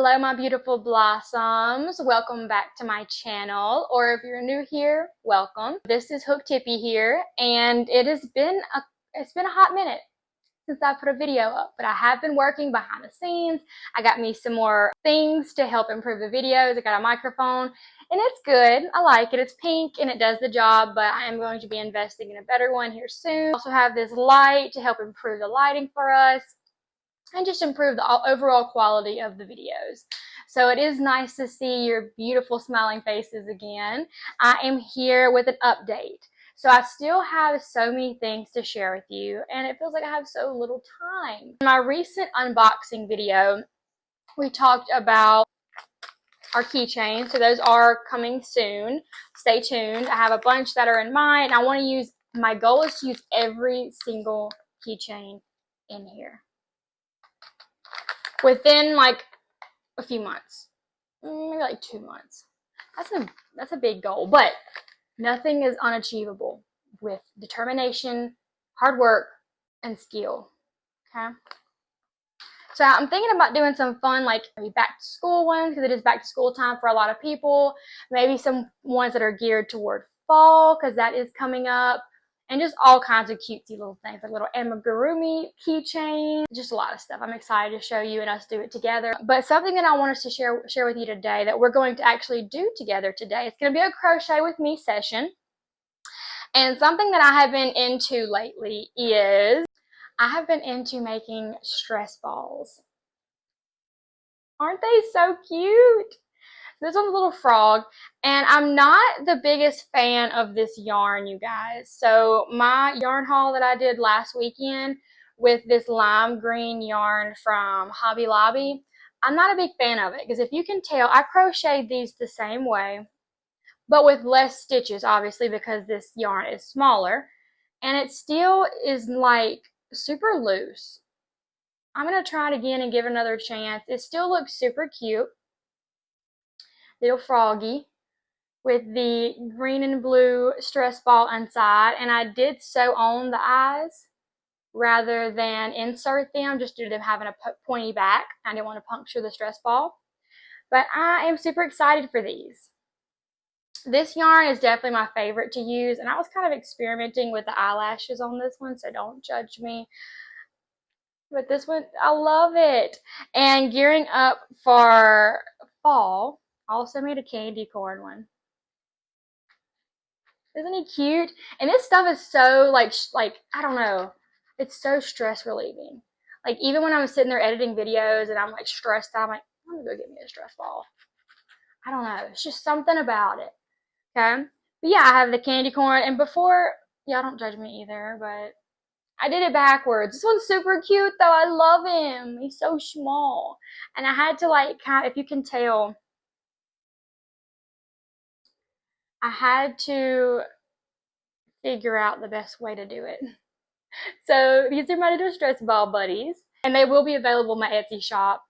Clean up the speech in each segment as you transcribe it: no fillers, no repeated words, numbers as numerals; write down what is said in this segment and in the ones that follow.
Hello, my beautiful blossoms. Welcome back to my channel, or if you're new here, welcome. This is Hook Tippy here, and it's been a hot minute since I put a video up, but I have been working behind the scenes. I got me some more things to help improve the videos. I got a microphone, and it's good. I like it. It's pink, and it does the job, but I am going to be investing in a better one here soon. I also have this light to help improve the lighting for us and just improve the overall quality of the videos. So it is nice to see your beautiful smiling faces again. I am here with an update. So I still have so many things to share with you, and it feels like I have so little time. In my recent unboxing video, we talked about our keychains. So those are coming soon. Stay tuned. I have a bunch that are in mind. I want to use, my goal is to use every single keychain in here within like a few months, maybe like 2 months. That's a big goal, but nothing is unachievable with determination, hard work, and skill. Okay. So I'm thinking about doing some fun, like maybe back to school ones, because it is back to school time for a lot of people. Maybe some ones that are geared toward fall, because that is coming up. And just all kinds of cutesy little things, like little amigurumi keychain, just a lot of stuff. I'm excited to show you and us do it together. But something that I want us to share with you today that we're going to actually do together today, it's going to be a crochet with me session. And something that I have been into lately is I have been into making stress balls. Aren't they so cute? This one's a little frog, and I'm not the biggest fan of this yarn, you guys. So my yarn haul that I did last weekend with this lime green yarn from Hobby Lobby, I'm not a big fan of it, because if you can tell, I crocheted these the same way, but with less stitches, obviously, because this yarn is smaller, and it still is like super loose. I'm going to try it again and give it another chance. It still looks super cute. Little froggy with the green and blue stress ball inside, and I did sew on the eyes rather than insert them, just due to them having a pointy back. I didn't want to puncture the stress ball, but I am super excited for these. This yarn is definitely my favorite to use, and I was kind of experimenting with the eyelashes on this one, so don't judge me. But this one, I love it. And gearing up for fall, I also made a candy corn one. Isn't he cute? And this stuff is so like I don't know, it's so stress relieving. Like even when I'm sitting there editing videos and I'm like stressed out, I'm like, I'm gonna go get me a stress ball. I don't know, it's just something about it. Okay, but yeah, I have the candy corn, and before, yeah, don't judge me either, but I did it backwards. This one's super cute though. I love him. He's so small, and I had to like kind of, if you can tell, I had to figure out the best way to do it. So these are my little stress ball buddies, and they will be available in my Etsy shop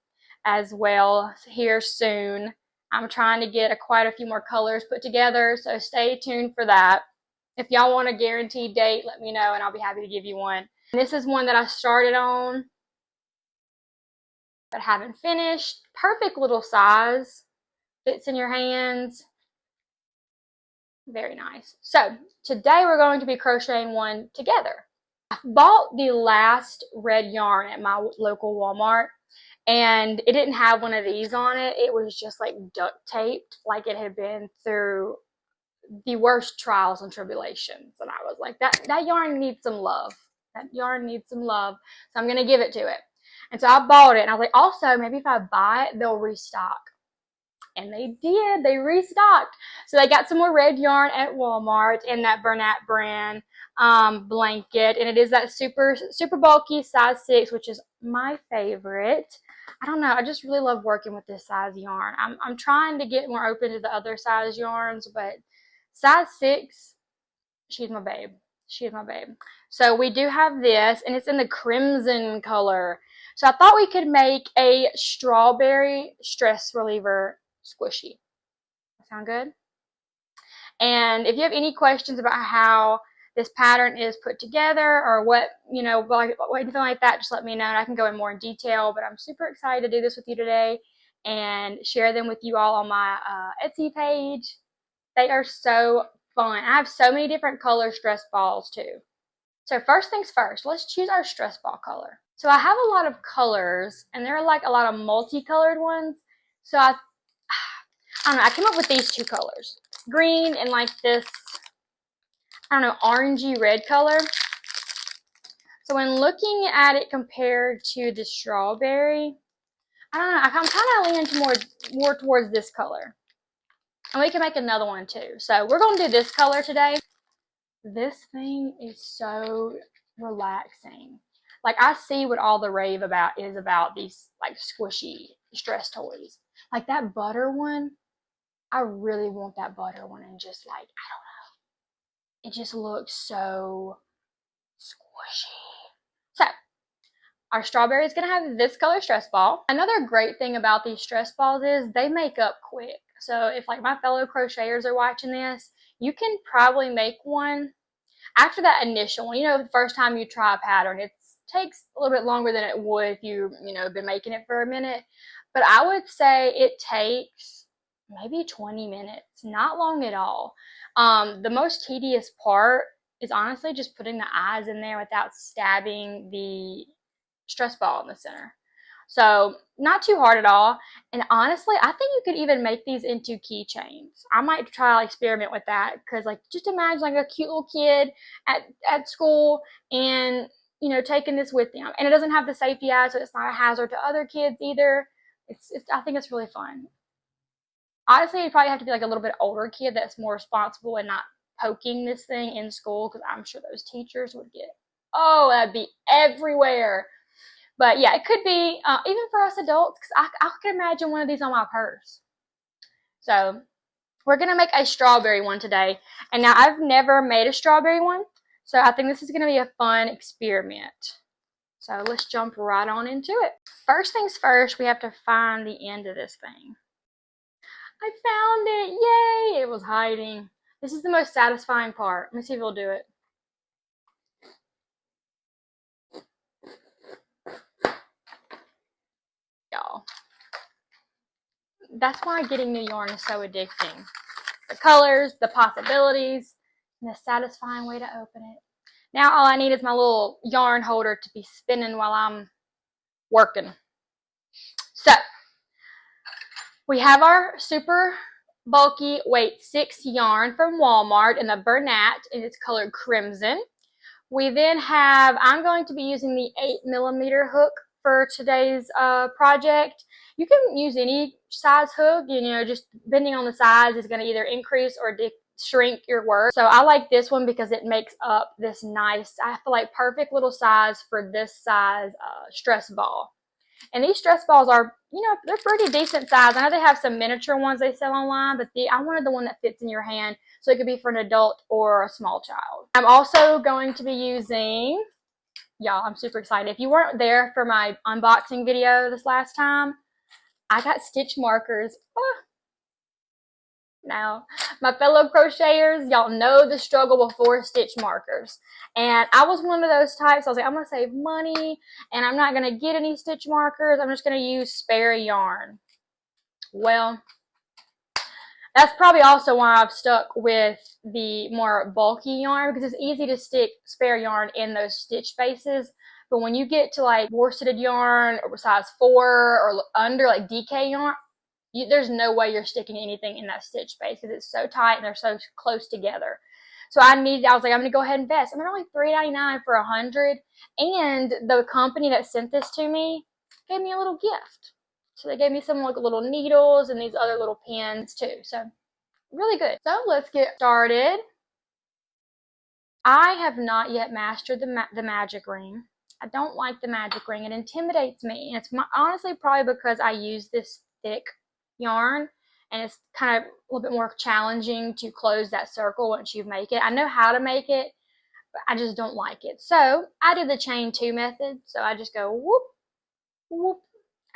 as well here soon. I'm trying to get quite a few more colors put together, so stay tuned for that. If y'all want a guaranteed date, let me know and I'll be happy to give you one. And this is one that I started on but haven't finished. Perfect little size, fits in your hands. Very nice. So today we're going to be crocheting one together. I bought the last red yarn at my local Walmart, and it didn't have one of these on it. It was just like duct taped, like it had been through the worst trials and tribulations. And I was like, that yarn needs some love. That yarn needs some love. So I'm going to give it to it. And so I bought it, and I was like, also, maybe if I buy it, they'll restock. And they did. They restocked. So they got some more red yarn at Walmart in that Bernat brand blanket. And it is that super bulky size 6, which is my favorite. I don't know. I just really love working with this size yarn. I'm trying to get more open to the other size yarns, but size 6, she's my babe. She is my babe. So we do have this, and it's in the crimson color. So I thought we could make a strawberry stress reliever squishy. That sound good? And if you have any questions about how this pattern is put together, or what, you know, like anything like that, just let me know and I can go in more in detail. But I'm super excited to do this with you today. and share them with you all on my Etsy page. They are so fun. I have so many different color stress balls too. So first things first, let's choose our stress ball color. So I have a lot of colors, and there are like a lot of multicolored ones. So I don't know, I came up with these two colors. Green and like this, I don't know, orangey red color. So when looking at it compared to the strawberry, I don't know, I'm kind of leaning more towards this color. And we can make another one too. So we're going to do this color today. This thing is so relaxing. Like, I see what all the rave about is about these like squishy stress toys. Like that butter one, I really want that butter one, and just like, I don't know. It just looks so squishy. So our strawberry is going to have this color stress ball. Another great thing about these stress balls is they make up quick. So if like my fellow crocheters are watching this, you can probably make one after that initial one. You know, the first time you try a pattern, it takes a little bit longer than it would if you been making it for a minute. But I would say it takes maybe 20 minutes, not long at all. The most tedious part is honestly just putting the eyes in there without stabbing the stress ball in the center. So not too hard at all. And honestly, I think you could even make these into keychains. I might try to experiment with that, because like, just imagine like a cute little kid at school, and taking this with them. And it doesn't have the safety eyes, so it's not a hazard to other kids either. I think it's really fun. Honestly, you probably have to be like a little bit older kid that's more responsible and not poking this thing in school, because I'm sure those teachers would get, oh, that'd be everywhere. But yeah, it could be even for us adults, because I could imagine one of these on my purse. So we're going to make a strawberry one today. And now I've never made a strawberry one, so I think this is going to be a fun experiment. So let's jump right on into it. First things first, we have to find the end of this thing. I found it! Yay! It was hiding. This is the most satisfying part. Let me see if it'll do it. Y'all. That's why getting new yarn is so addicting. The colors, the possibilities, and the satisfying way to open it. Now all I need is my little yarn holder to be spinning while I'm working. So we have our super bulky weight 6 yarn from Walmart in the Bernat, and it's colored crimson. We then have, I'm going to be using the 8mm hook for today's project. You can use any size hook, just depending on the size is going to either increase or shrink your work. So I like this one because it makes up this nice, I feel like, perfect little size for this size stress ball. And these stress balls are, they're pretty decent size. I know they have some miniature ones they sell online, but I wanted the one that fits in your hand, so it could be for an adult or a small child. I'm also going to be using, y'all, I'm super excited. If you weren't there for my unboxing video this last time, I got stitch markers. Now, my fellow crocheters, y'all know the struggle before stitch markers. And I was one of those types. I was like, I'm going to save money, and I'm not going to get any stitch markers. I'm just going to use spare yarn. Well, that's probably also why I've stuck with the more bulky yarn, because it's easy to stick spare yarn in those stitch spaces. But when you get to like worsted yarn or size 4 or under, like DK yarn, there's no way you're sticking anything in that stitch space, because it's so tight and they're so close together. So I was like, I'm going to go ahead and invest. And they're only $3.99 for 100. And the company that sent this to me gave me a little gift. So they gave me some like little needles and these other little pins too. So really good. So let's get started. I have not yet mastered the magic ring. I don't like the magic ring. It intimidates me. And it's honestly probably because I use this thick yarn, and it's kind of a little bit more challenging to close that circle once you make it. I know how to make it, but I just don't like it. So I do the chain 2 method. So I just go whoop, whoop,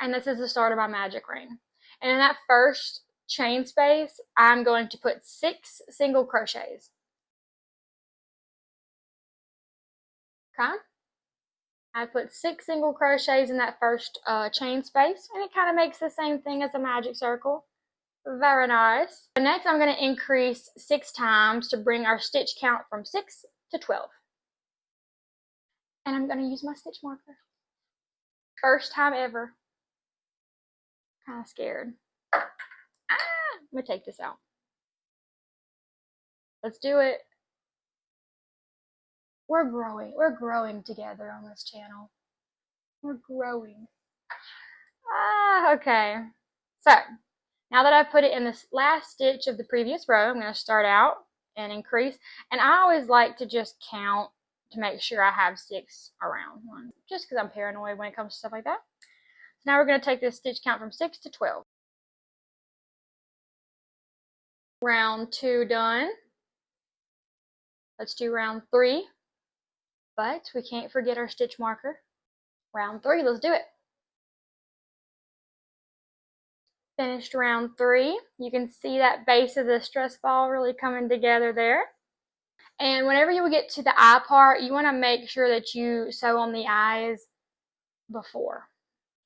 and this is the start of my magic ring. And in that first chain space, I'm going to put 6 single crochets. Okay. I put 6 single crochets in that first chain space, and it kind of makes the same thing as a magic circle. Very nice. So next I'm going to increase 6 times to bring our stitch count from 6 to 12. And I'm going to use my stitch marker. First time ever. Kind of scared. Let me take this out. Let's do it. We're growing. We're growing together on this channel. We're growing. Okay. So, now that I've put it in this last stitch of the previous row, I'm going to start out and increase. And I always like to just count to make sure I have 6 around one, just because I'm paranoid when it comes to stuff like that. So now we're going to take this stitch count from 6 to 12. Round 2 done. Let's do round 3. But we can't forget our stitch marker. Round 3, let's do it. Finished round 3. You can see that base of the stress ball really coming together there. And whenever you get to the eye part, you want to make sure that you sew on the eyes before,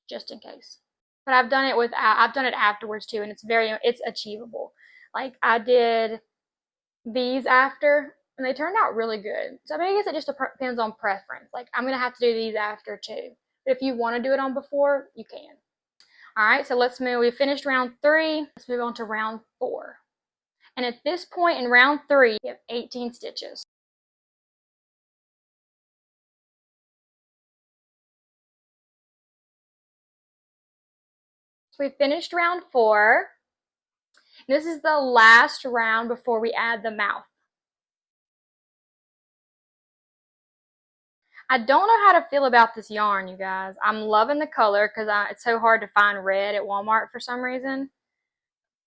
just in case. But I've done it afterwards too, and it's achievable. Like I did these after, and they turned out really good. So I mean, I guess it just depends on preference. Like I'm gonna have to do these after too. But if you want to do it on before, you can. All right, so let's move. We finished round 3. Let's move on to round 4. And at this point in round 3, we have 18 stitches. So we finished round 4. This is the last round before we add the mouth. I don't know how to feel about this yarn, you guys. I'm loving the color because it's so hard to find red at Walmart for some reason.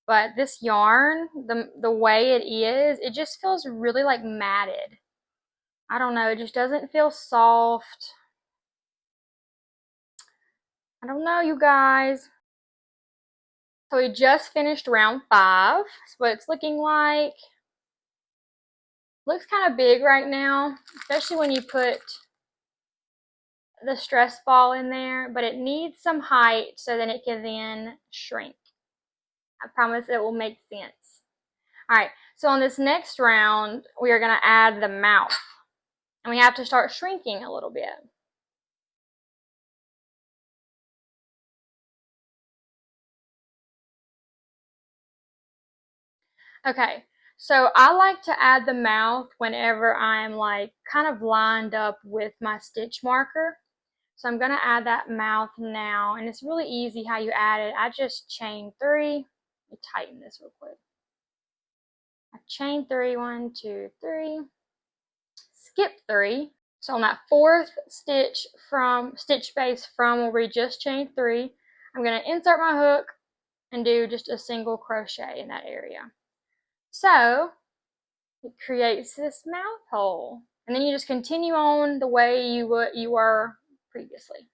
But this yarn, the way it is, it just feels really like matted. I don't know, it just doesn't feel soft. I don't know, you guys. So we just finished round 5. That's what it's looking like. Looks kind of big right now, especially when you put the stress ball in there, but it needs some height so then it can then shrink. I promise it will make sense. All right, so on this next round, we are going to add the mouth, and we have to start shrinking a little bit. Okay, so I like to add the mouth whenever I'm like kind of lined up with my stitch marker. So I'm going to add that mouth now, and it's really easy how you add it. I just chain 3. Let me tighten this real quick. I chain 3, 1, 2, 3, skip 3. So on that 4th stitch space from where we just chained 3, I'm going to insert my hook and do just a single crochet in that area. So it creates this mouth hole, and then you just continue on the way you were previously.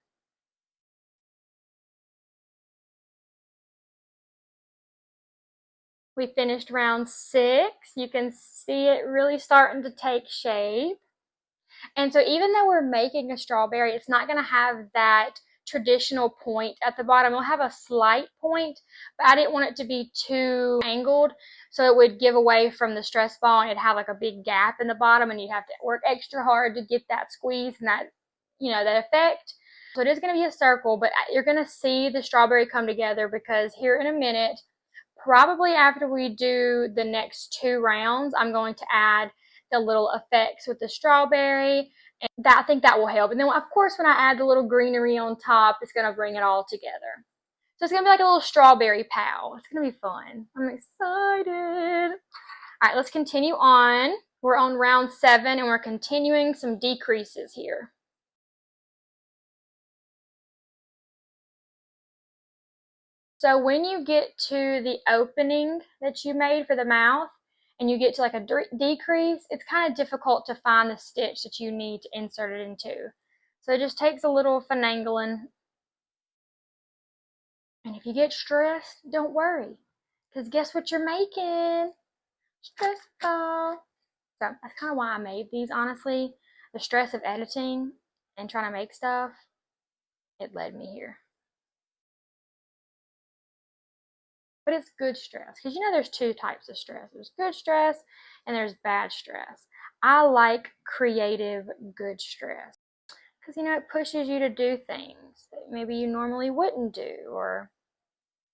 We finished round 6. You can see it really starting to take shape. And so even though we're making a strawberry, it's not going to have that traditional point at the bottom. It'll have a slight point, but I didn't want it to be too angled, so it would give away from the stress ball, and it'd have like a big gap in the bottom, and you'd have to work extra hard to get that squeeze and that, that effect. So it is going to be a circle, but you're going to see the strawberry come together, because here in a minute, probably after we do the next 2 rounds, I'm going to add the little effects with the strawberry, and I think that will help. And then of course when I add the little greenery on top, it's going to bring it all together. So it's going to be like a little strawberry pow. It's going to be fun. I'm excited. All right, let's continue on. We're on round 7, and we're continuing some decreases here. So when you get to the opening that you made for the mouth, and you get to like a decrease, it's kind of difficult to find the stitch that you need to insert it into. So it just takes a little finagling. And if you get stressed, don't worry, because guess what you're making? Stress ball. So that's kind of why I made these, honestly. The stress of editing and trying to make stuff, it led me here. But it's good stress, because you know there's two types of stress. There's good stress and there's bad stress. I like creative good stress, because you know it pushes you to do things that maybe you normally wouldn't do, or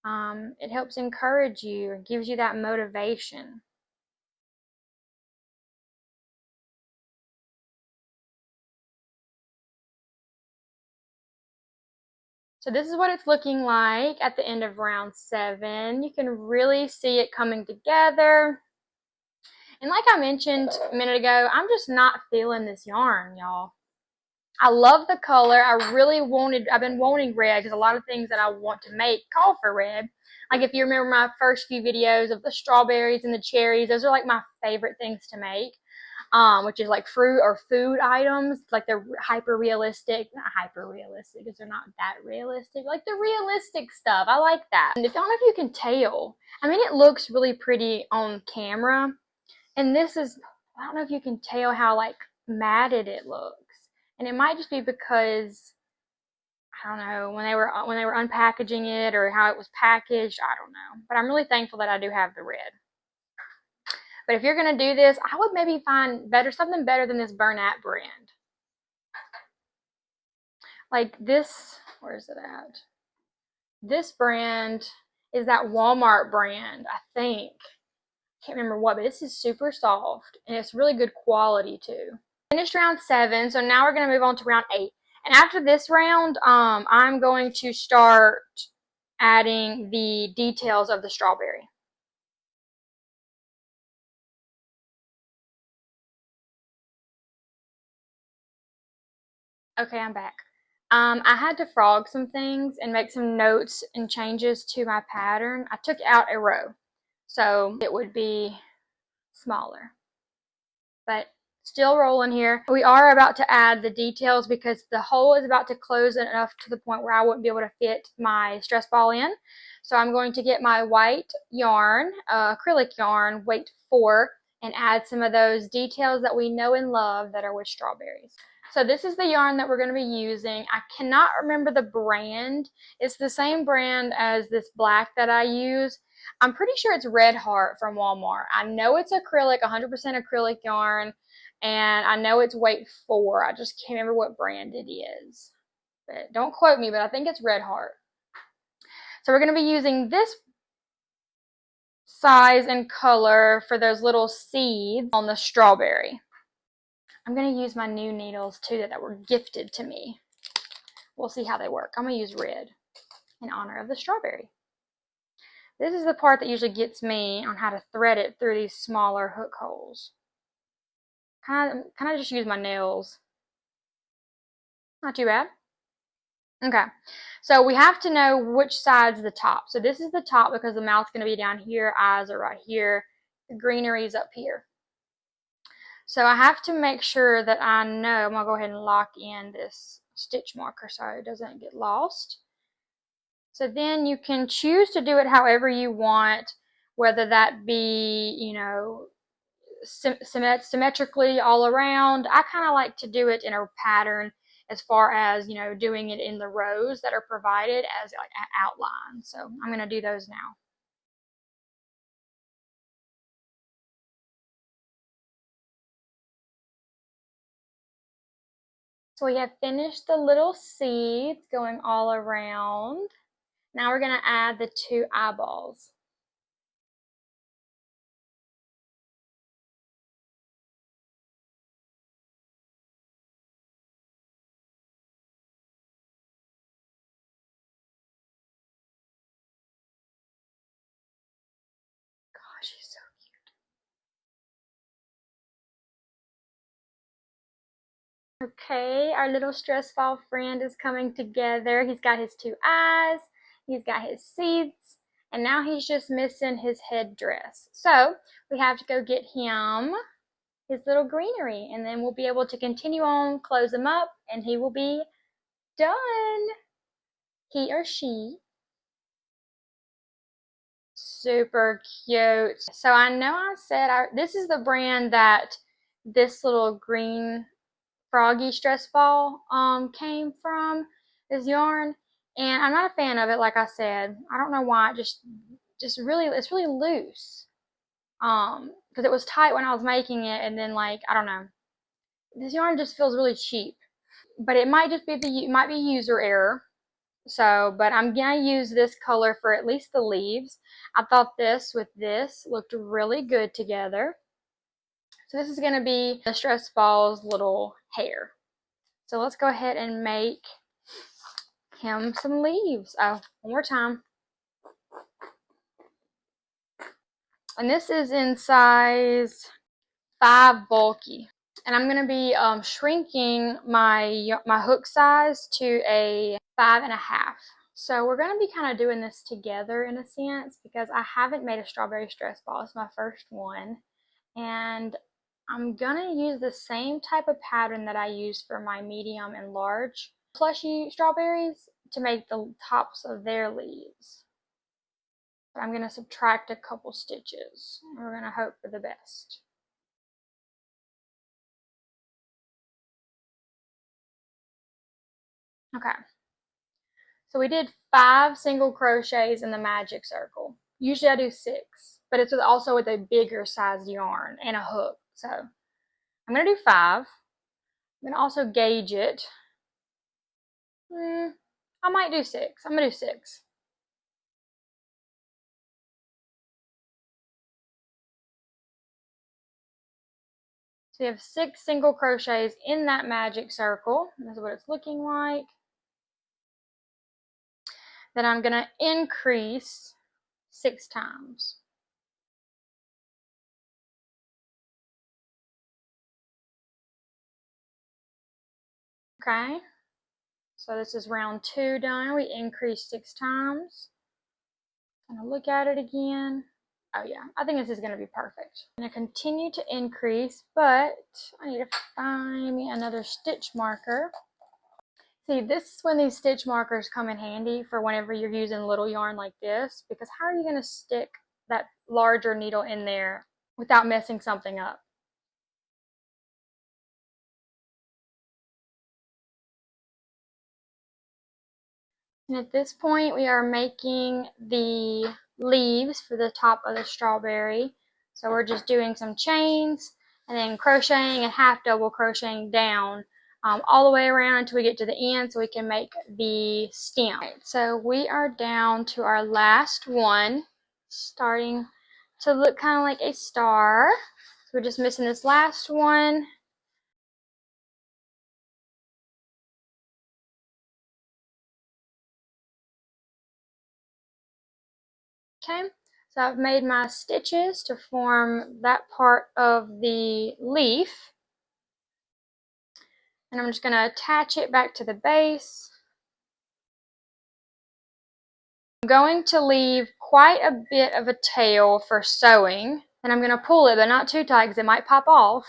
it helps encourage you and gives you that motivation. So this is what it's looking like at the end of round 7. You can really see it coming together. And like I mentioned a minute ago, I'm just not feeling this yarn, y'all. I love the color. I've been wanting red, because a lot of things that I want to make call for red. Like if you remember my first few videos of the strawberries and the cherries, those are like my favorite things to make. Which is like fruit or food items. Like they're hyper realistic, not hyper realistic because they're not that realistic, like the realistic stuff. I like that. And I don't know if you can tell, I mean, it looks really pretty on camera, and this is, I don't know if you can tell how like matted it looks. And it might just be because, I don't know, when they were unpackaging it or how it was packaged, I don't know. But I'm really thankful that I do have the red. But if you're going to do this, I would maybe find something better than this Bernat brand. Like this, where is it at? This brand is that Walmart brand, I think. I can't remember what, but this is super soft and it's really good quality too. Finished round 7, so now we're going to move on to round 8. And after this round, I'm going to start adding the details of the strawberry. Okay, I'm back. I had to frog some things and make some notes and changes to my pattern. I took out a row, so it would be smaller. But still rolling here. We are about to add the details because the hole is about to close enough to the point where I wouldn't be able to fit my stress ball in. So I'm going to get my white yarn, acrylic yarn, weight 4, and add some of those details that we know and love that are with strawberries. So this is the yarn that we're going to be using. I cannot remember the brand. It's the same brand as this black that I use. I'm pretty sure it's Red Heart from Walmart. I know it's acrylic, 100% acrylic yarn, and I know it's weight 4. I just can't remember what brand it is. But don't quote me, but I think it's Red Heart. So we're going to be using this size and color for those little seeds on the strawberry. I'm going to use my new needles too that were gifted to me. We'll see how they work. I'm going to use red in honor of the strawberry. This is the part that usually gets me on how to thread it through these smaller hook holes. Kind of just use my nails. Not too bad. Okay, so we have to know which side's the top. So this is the top because the mouth's going to be down here, eyes are right here, the greenery's up here. So I have to make sure that I know, I'm going to go ahead and lock in this stitch marker so it doesn't get lost. So then you can choose to do it however you want, whether that be, you know, symmetrically all around. I kind of like to do it in a pattern as far as, you know, doing it in the rows that are provided as like an outline. So I'm going to do those now. So we have finished the little seeds going all around. Now we're going to add the 2 eyeballs. Gosh, she's so cute. Okay, our little stress ball friend is coming together. He's got his 2 eyes, he's got his seeds, and now he's just missing his headdress. So we have to go get him his little greenery, and then we'll be able to continue on, close him up, and he will be done. He or she. Super cute. So I know I said this is the brand that this little green froggy stress ball came from, this yarn, and I'm not a fan of it. Like I said, I don't know why. Just really, it's really loose. Because it was tight when I was making it, and then like I don't know, this yarn just feels really cheap. But it might just be might be user error. So, but I'm gonna use this color for at least the leaves. I thought this with this looked really good together. So this is gonna be the stress ball's little hair. So let's go ahead and make him some leaves. Oh, one more time. And this is in size 5 bulky. And I'm going to be shrinking my hook size to a 5.5. So we're going to be kind of doing this together in a sense because I haven't made a strawberry stress ball. It's my first one. And I'm going to use the same type of pattern that I use for my medium and large plushy strawberries to make the tops of their leaves. But I'm going to subtract a couple stitches. And we're going to hope for the best. Okay. So we did 5 single crochets in the magic circle. Usually I do 6, but it's also with a bigger sized yarn and a hook. So I'm going to do 5. I'm going to also gauge it. I might do 6. I'm going to do 6. So you have 6 single crochets in that magic circle. This is what it's looking like. Then I'm going to increase 6 times. Okay, so this is round 2 done. We increased 6 times. I'm going to look at it again. Oh yeah, I think this is going to be perfect. I'm going to continue to increase, but I need to find me another stitch marker. See, this is when these stitch markers come in handy for whenever you're using little yarn like this, because how are you going to stick that larger needle in there without messing something up? And at this point, we are making the leaves for the top of the strawberry. So we're just doing some chains and then crocheting and half double crocheting down all the way around until we get to the end so we can make the stem. Right, so we are down to our last one, starting to look kind of like a star. So we're just missing this last one. Okay, so I've made my stitches to form that part of the leaf. And I'm just going to attach it back to the base. I'm going to leave quite a bit of a tail for sewing. And I'm going to pull it, but not too tight because it might pop off.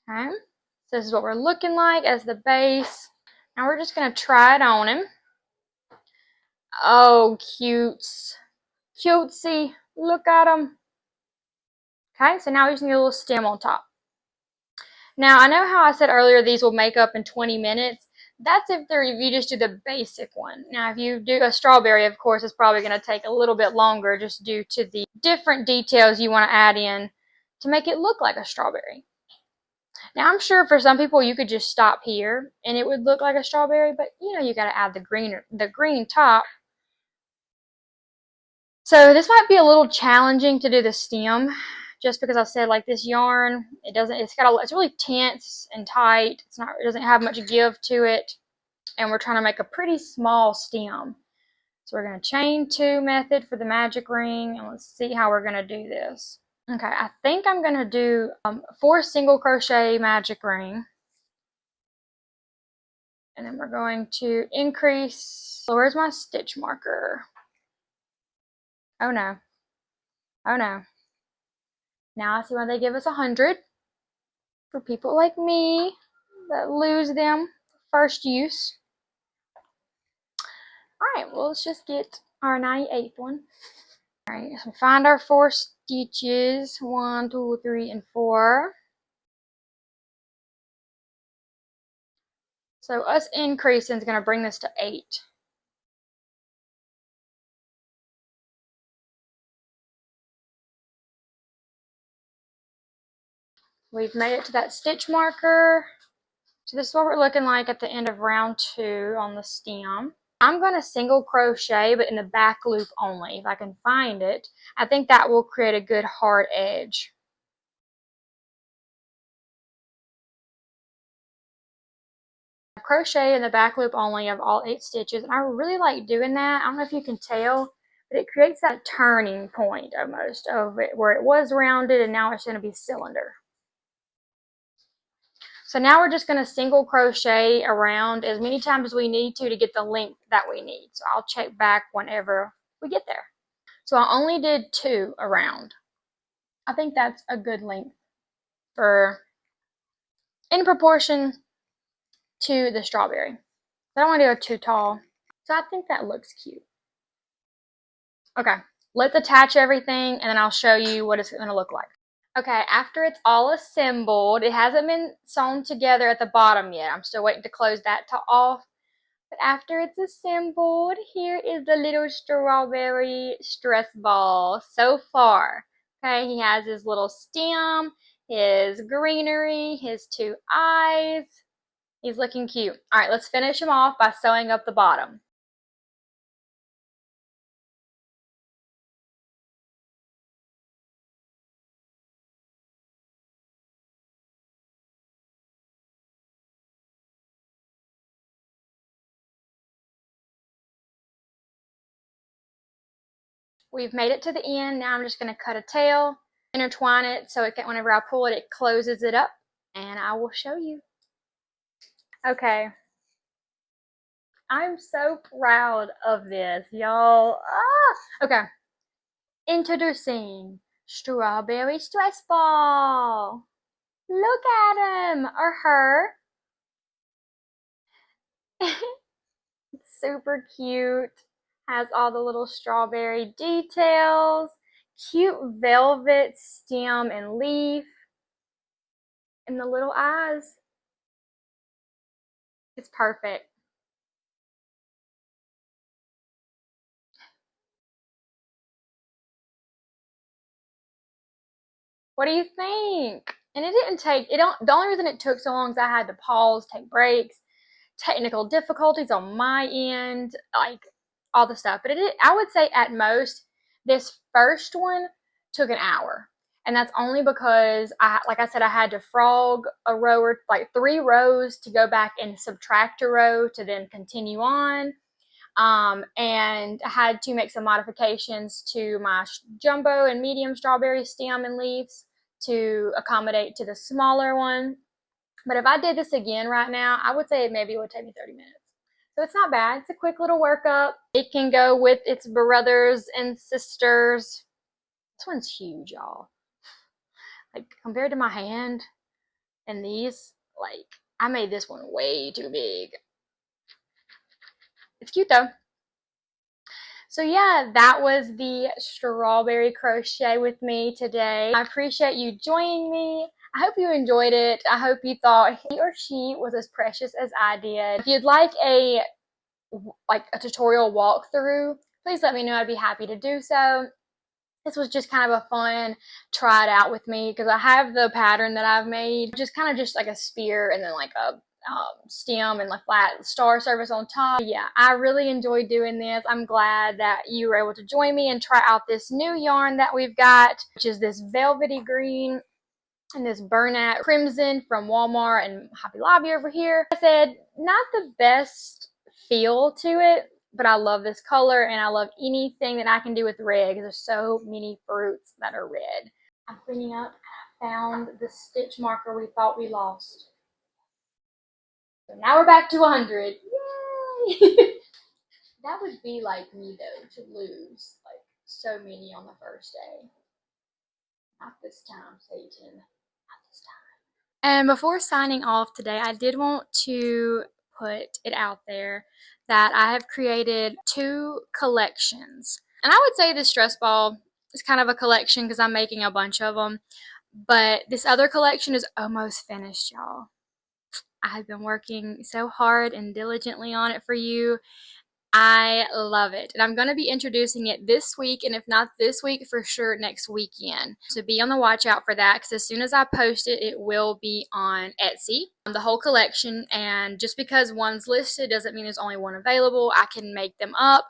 Okay, so this is what we're looking like as the base. Now we're just going to try it on him. Oh, cutes. Cutesy. Look at him. Okay, so now we just need a little stem on top. Now, I know how I said earlier these will make up in 20 minutes. That's if you just do the basic one. Now, if you do a strawberry, of course, it's probably going to take a little bit longer just due to the different details you want to add in to make it look like a strawberry. Now, I'm sure for some people you could just stop here and it would look like a strawberry, but you know you got to add the green top. So this might be a little challenging to do the stem, just because I said like this yarn, it's really tense and tight. It doesn't have much give to it, and we're trying to make a pretty small stem. So we're going to chain 2 method for the magic ring, and let's see how we're going to do this. Okay, I think I'm going to do 4 single crochet magic ring, and then we're going to increase. So where's my stitch marker? Oh no. Oh no. Now I see why they give us 100 for people like me that lose them first use. Alright, well let's just get our 98th one. Alright, so find our 4 stitches. 1, 2, 3, and 4. So us increasing is going to bring this to 8. We've made it to that stitch marker. So this is what we're looking like at the end of round 2 on the stem. I'm going to single crochet, but in the back loop only, if I can find it. I think that will create a good hard edge. Crochet in the back loop only of all 8 stitches, and I really like doing that. I don't know if you can tell, but it creates that turning point almost of it, where it was rounded and now it's going to be cylinder. So now we're just going to single crochet around as many times as we need to get the length that we need. So I'll check back whenever we get there. So I only did 2 around. I think that's a good length for in proportion to the strawberry. I don't want to go too tall. So I think that looks cute. Okay, let's attach everything and then I'll show you what it's going to look like. Okay, after it's all assembled, it hasn't been sewn together at the bottom yet. I'm still waiting to close that off. But after it's assembled, here is the little strawberry stress ball so far. Okay, he has his little stem, his greenery, his 2 eyes. He's looking cute. All right, let's finish him off by sewing up the bottom. We've made it to the end. Now I'm just going to cut a tail, intertwine it so it can, whenever I pull it, it closes it up, and I will show you. Okay. I'm so proud of this, y'all. Okay. Introducing Strawberry Stress Ball. Look at him or her. It's super cute. Has all the little strawberry details. Cute velvet stem and leaf. And the little eyes. It's perfect. What do you think? And it didn't take, the only reason it took so long is I had to pause, take breaks, technical difficulties on my end, like all the stuff. But I would say at most, this first one took an hour. And that's only because like I said, I had to frog a row or like 3 rows to go back and subtract a row to then continue on. And I had to make some modifications to my jumbo and medium strawberry stem and leaves to accommodate to the smaller one. But if I did this again right now, I would say it maybe would take me 30 minutes. So it's not bad. It's a quick little workup. It can go with its brothers and sisters. This one's huge, y'all. Like, compared to my hand and these, like, I made this one way too big. It's cute, though. So yeah, that was the strawberry crochet with me today. I appreciate you joining me. I hope you enjoyed it. I hope you thought he or she was as precious as I did. If you'd like a tutorial walkthrough, please let me know. I'd be happy to do so. This was just kind of a fun try it out with me because I have the pattern that I've made, just kind of just like a spear and then like a stem and like flat star service on top. Yeah, I really enjoyed doing this. I'm glad that you were able to join me and try out this new yarn that we've got, which is this velvety green and this burnout crimson from Walmart and Hobby Lobby over here. Like I said, not the best feel to it, but I love this color and I love anything that I can do with red because there's so many fruits that are red. I'm cleaning up. I found the stitch marker we thought we lost. So now we're back to 100. Yay! That would be like me though, to lose like so many on the first day. Not this time, Satan. Not this time. And before signing off today, I did want to put it out there that I have created 2 collections. And I would say this stress ball is kind of a collection because I'm making a bunch of them. But this other collection is almost finished, y'all. I have been working so hard and diligently on it for you. I love it. And I'm going to be introducing it this week, and if not this week, for sure next weekend. So be on the watch out for that, because as soon as I post it, it will be on Etsy, the whole collection. And just because one's listed doesn't mean there's only one available. I can make them up,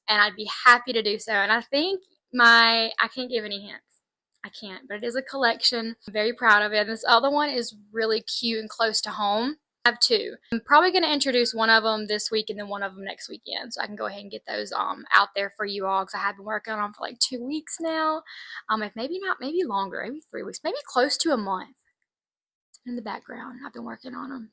and I'd be happy to do so. And I think I can't give any hints. I can't, but it is a collection. I'm very proud of it. And this other one is really cute and close to home. I have two. I'm probably going to introduce one of them this week and then one of them next weekend, so I can go ahead and get those out there for you all, because I have been working on them for like 2 weeks now. If maybe not, maybe longer, maybe 3 weeks, maybe close to a month. It's been in the background. I've been working on them,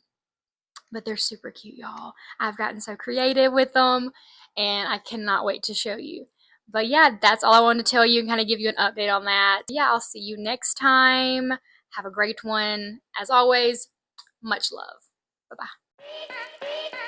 but they're super cute, y'all. I've gotten so creative with them, and I cannot wait to show you. But yeah, that's all I wanted to tell you and kind of give you an update on that. Yeah, I'll see you next time. Have a great one. As always, much love. Bye-bye.